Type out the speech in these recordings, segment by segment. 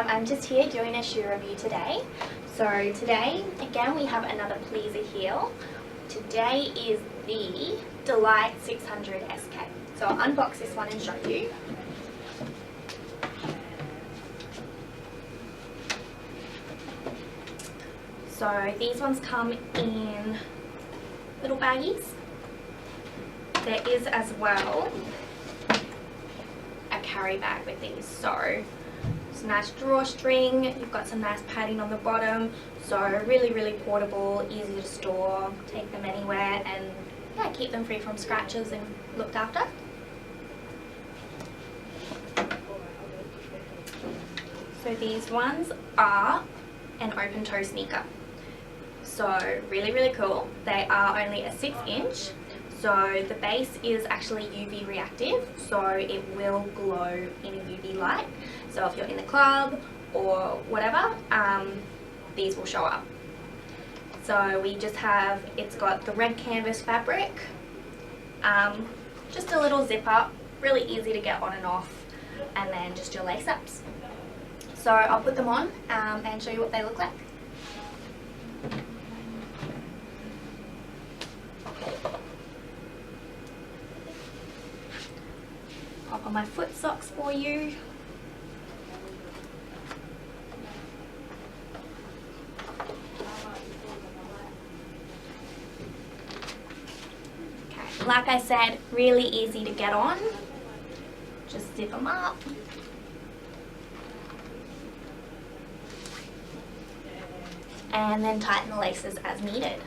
I'm just here doing a shoe review today. So today, again, we have another pleaser heel. Today is the Delight-600SK. So I'll unbox this one and show you. So these ones come in little baggies. There is as well a carry bag with these. So it's a nice drawstring, you've got some nice padding on the bottom, so really portable, easy to store, take them anywhere, and yeah, keep them free from scratches and looked after. So these ones are an open toe sneaker. So really cool. They are only a 6-inch. So the base is actually UV reactive, so it will glow in a UV light. So if you're in the club or whatever, these will show up. So we just have, it's got the red canvas fabric, just a little zipper, really easy to get on and off, and then just your lace ups. So I'll put them on and show you what they look like. Pop on my foot socks for you. Okay, like I said, really easy to get on. Just zip them up. And then tighten the laces as needed.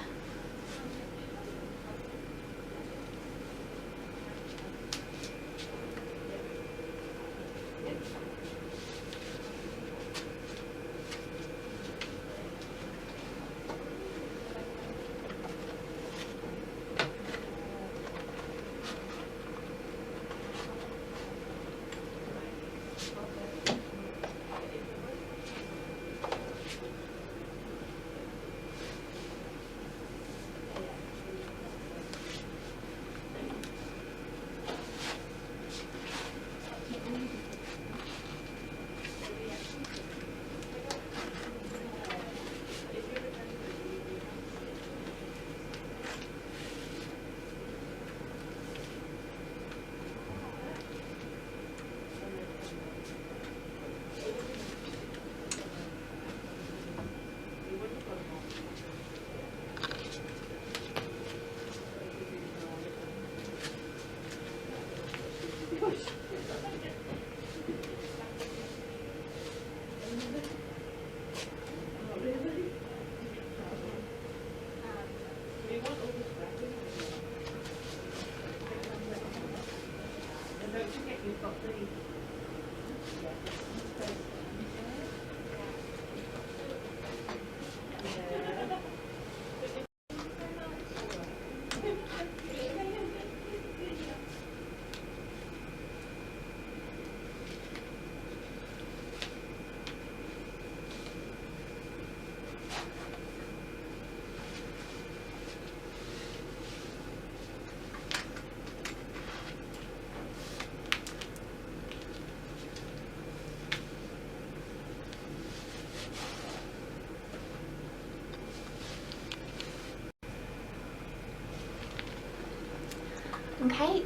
Okay,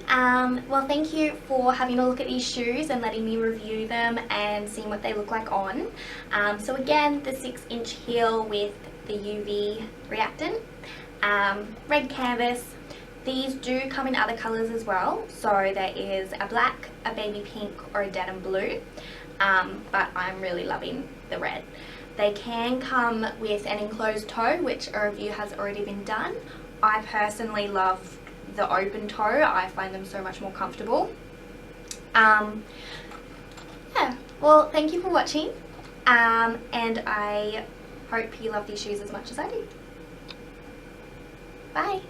well, thank you for having a look at these shoes and letting me review them and seeing what they look like on. So again, the 6-inch heel with the UV reactant, red canvas. These do come in other colours as well, so there is a black, a baby pink, or a denim blue, but I'm really loving the red. They can come with an enclosed toe, which a review has already been done. I personally love the open toe. I find them so much more comfortable. Yeah, well, thank you for watching, and I hope you love these shoes as much as I do. Bye.